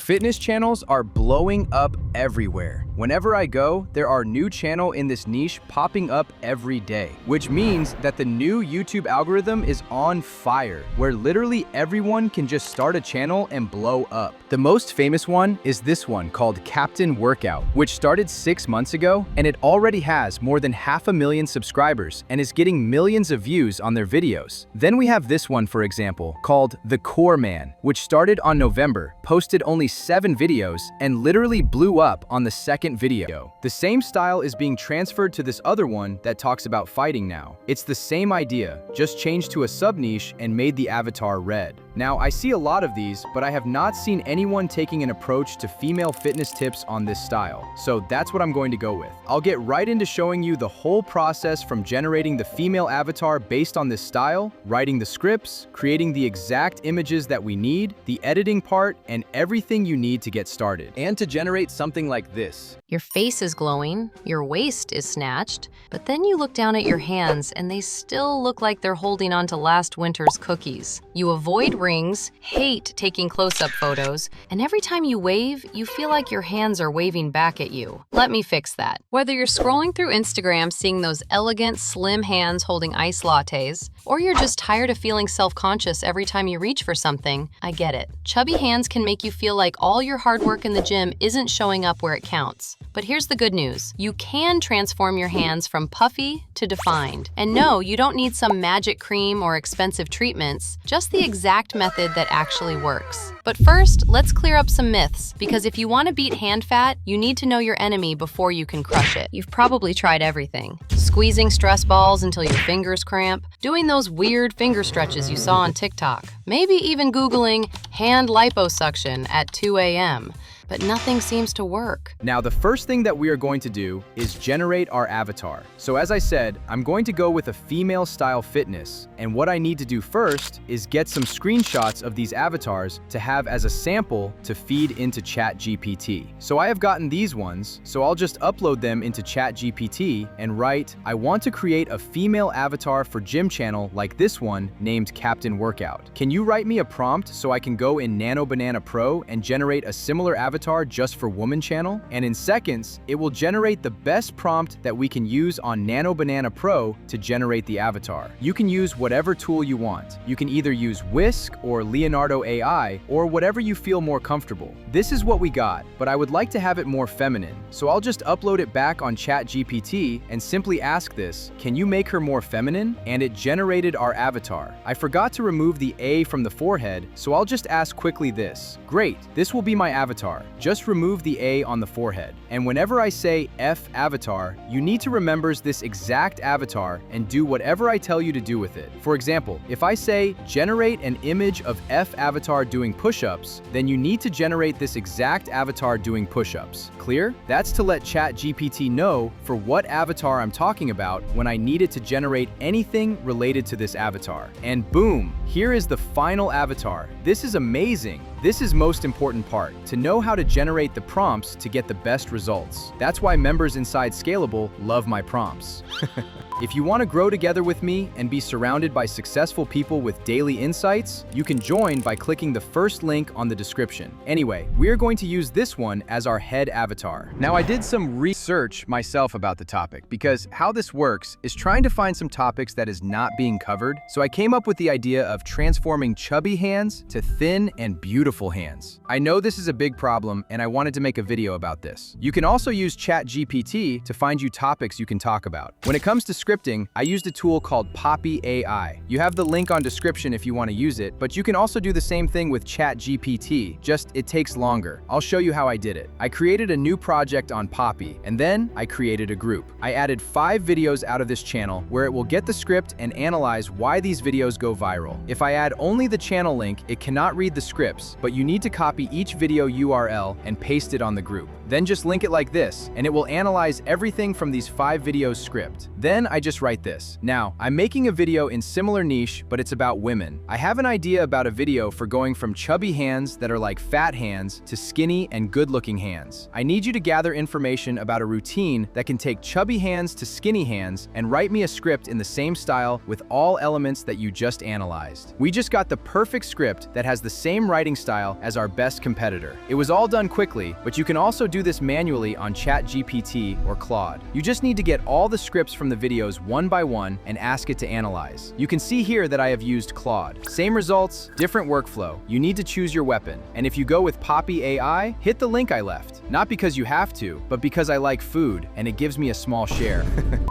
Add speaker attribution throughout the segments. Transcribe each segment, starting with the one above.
Speaker 1: Fitness channels are blowing up everywhere. Whenever I go, there are new channels in this niche popping up every day, which means that the new YouTube algorithm is on fire, where literally everyone can just start a channel and blow up. The most famous one is this one called Captain Workout, which started 6 months ago, and it already has more than 500,000 subscribers and is getting millions of views on their videos. Then we have this one, for example, called The Core Man, which started on November, posted only 7 videos, and literally blew up on the second video. The same style is being transferred to this other one that talks about fighting now. It's the same idea, just changed to a sub-niche and made the avatar red. Now, I see a lot of these, but I have not seen anyone taking an approach to female fitness tips on this style. So that's what I'm going to go with. I'll get right into showing you the whole process from generating the female avatar based on this style, writing the scripts, creating the exact images that we need, the editing part, and everything you need to get started. And to generate something like this.
Speaker 2: Your face is glowing, your waist is snatched, but then you look down at your hands and they still look like they're holding on to last winter's cookies. You avoid rings, hate taking close-up photos, and every time you wave, you feel like your hands are waving back at you. Let me fix that. Whether you're scrolling through Instagram seeing those elegant, slim hands holding iced lattes, or you're just tired of feeling self-conscious every time you reach for something, I get it. Chubby hands can make you feel like all your hard work in the gym isn't showing up where it counts. But here's the good news. You can transform your hands from puffy to defined. And no, you don't need some magic cream or expensive treatments, just the exact method that actually works. But first, let's clear up some myths, because if you want to beat hand fat, you need to know your enemy before you can crush it. You've probably tried everything. Squeezing stress balls until your fingers cramp, doing those weird finger stretches you saw on TikTok, maybe even Googling hand liposuction at 2 a.m. But nothing seems to work.
Speaker 1: Now, the first thing that we are going to do is generate our avatar. So as I said, I'm going to go with a female style fitness. And what I need to do first is get some screenshots of these avatars to have as a sample to feed into ChatGPT. So I have gotten these ones, so I'll just upload them into ChatGPT and write, I want to create a female avatar for gym channel like this one named Captain Workout. Can you write me a prompt so I can go in Nano Banana Pro and generate a similar avatar just for woman channel? And in seconds, it will generate the best prompt that we can use on Nano Banana Pro to generate the avatar. You can use whatever tool you want. You can either use Whisk or LeonardoAI or whatever you feel more comfortable. This is what we got, but I would like to have it more feminine. So I'll just upload it back on ChatGPT and simply ask this, can you make her more feminine? And it generated our avatar. I forgot to remove the A from the forehead, so I'll just ask quickly this. Great, this will be my avatar. Just remove the A on the forehead. And whenever I say F avatar, you need to remember this exact avatar and do whatever I tell you to do with it. For example, if I say generate an image of F avatar doing push-ups, then you need to generate this exact avatar doing push-ups. Clear? That's to let ChatGPT know for what avatar I'm talking about when I need it to generate anything related to this avatar. And boom, here is the final avatar. This is amazing. This is most important part, to know how to generate the prompts to get the best results. That's why members inside Scalable love my prompts. If you want to grow together with me and be surrounded by successful people with daily insights, you can join by clicking the first link on the description. Anyway, we're going to use this one as our head avatar. Now, I did some research myself about the topic because how this works is trying to find some topics that is not being covered. So I came up with the idea of transforming chubby hands to thin and beautiful hands. I know this is a big problem and I wanted to make a video about this. You can also use ChatGPT to find you topics you can talk about. When it comes to scripting, I used a tool called Poppy AI. You have the link on description if you want to use it, but you can also do the same thing with ChatGPT, just it takes longer. I'll show you how I did it. I created a new project on Poppy, and then I created a group. I added 5 videos out of this channel where it will get the script and analyze why these videos go viral. If I add only the channel link, it cannot read the scripts, but you need to copy each video URL and paste it on the group. Then just link it like this, and it will analyze everything from these 5 videos script. Then I just write this. Now, I'm making a video in similar niche, but it's about women. I have an idea about a video for going from chubby hands that are like fat hands to skinny and good-looking hands. I need you to gather information about a routine that can take chubby hands to skinny hands and write me a script in the same style with all elements that you just analyzed. We just got the perfect script that has the same writing style as our best competitor. It was all done quickly, but you can also do this manually on ChatGPT or Claude. You just need to get all the scripts from the videos one by one and ask it to analyze. You can see here that I have used Claude. Same results, different workflow. You need to choose your weapon. And if you go with Poppy AI, hit the link I left. Not because you have to, but because I like food and it gives me a small share.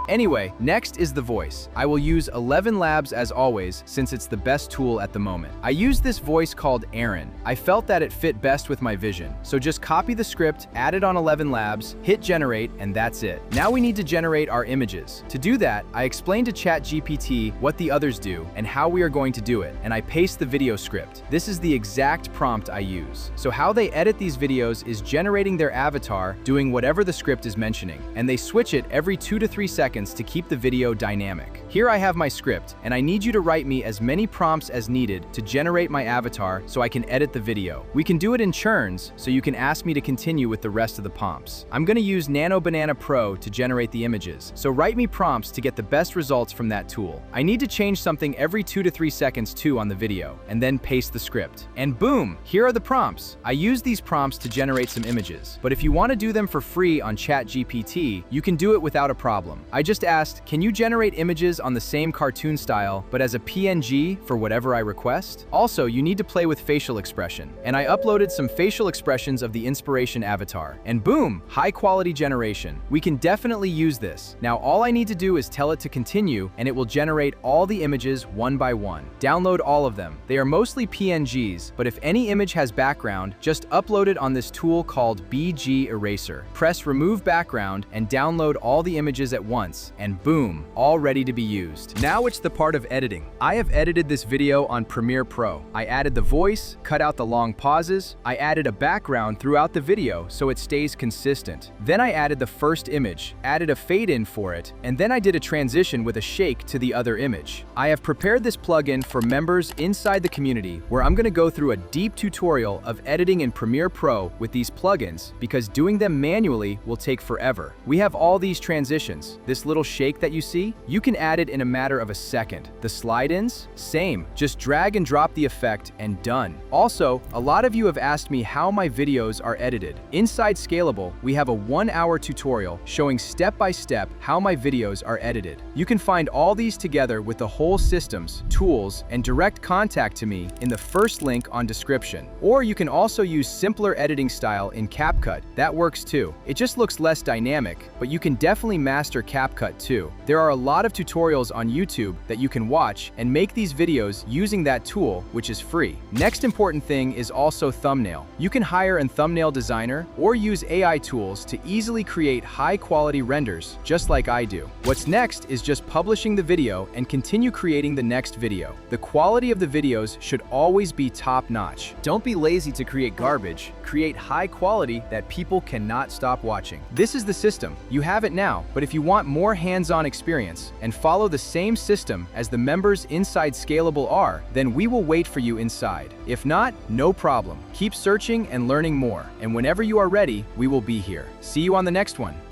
Speaker 1: Anyway, next is the voice. I will use 11 Labs as always, since it's the best tool at the moment. I used this voice called Aaron. I felt that it fit best with my vision. So just copy the script, add it on 11 Labs, hit generate, and that's it. Now we need to generate our images. To do that, I explained to ChatGPT what the others do and how we are going to do it, and I paste the video script. This is the exact prompt I use. So how they edit these videos is generating their avatar, doing whatever the script is mentioning, and they switch it every 2 to 3 seconds to keep the video dynamic. Here I have my script, and I need you to write me as many prompts as needed to generate my avatar so I can edit the video. We can do it in churns, so you can ask me to continue with the rest of the prompts. I'm going to use Nano Banana Pro to generate the images, so write me prompts to get the best results from that tool. I need to change something every 2 to 3 seconds too on the video, and then paste the script. And boom, here are the prompts. I use these prompts to generate some images, but if you want to do them for free on ChatGPT, you can do it without a problem. I just asked, can you generate images on the same cartoon style, but as a PNG for whatever I request? Also, you need to play with facial expression, and I uploaded some facial expressions of the inspiration avatar, and boom, high quality generation. We can definitely use this. Now all I need to do is tell it to continue, and it will generate all the images one by one. Download all of them. They are mostly PNGs, but if any image has background, just upload it on this tool called BG Eraser. Press remove background and download all the images at once, and boom, all ready to be used. Now it's the part of editing. I have edited this video on Premiere Pro. I added the voice, cut out the long pauses, I added a background throughout the video so it stays consistent. Then I added the first image, added a fade in for it, and then I did a transition with a shake to the other image. I have prepared this plugin for members inside the community where I'm going to go through a deep tutorial of editing in Premiere Pro with these plugins because doing them manually will take forever. We have all these transitions. This little shake that you see, you can add it in a matter of a second. The slide-ins, same. Just drag and drop the effect and done. Also, a lot of you have asked me how my videos are edited. Inside Scalable, we have a 1-hour tutorial showing step-by-step how my videos are edited. You can find all these together with the whole systems, tools, and direct contact to me in the first link on description. Or you can also use simpler editing style in CapCut. That works too. It just looks less dynamic, but you can definitely master CapCut too. There are a lot of tutorials on YouTube that you can watch and make these videos using that tool, which is free. Next important thing is also thumbnail. You can hire a thumbnail designer or use AI tools to easily create high-quality renders, just like I do. What's next is just publishing the video and continue creating the next video. The quality of the videos should always be top-notch. Don't be lazy to create garbage. Create high quality that people cannot stop watching. This is the system. You have it now, but if you want more hands-on experience and follow the same system as the members inside Scalable are, then we will wait for you inside. If not, no problem. Keep searching and learning more, and whenever you are ready, we will be here. See you on the next one.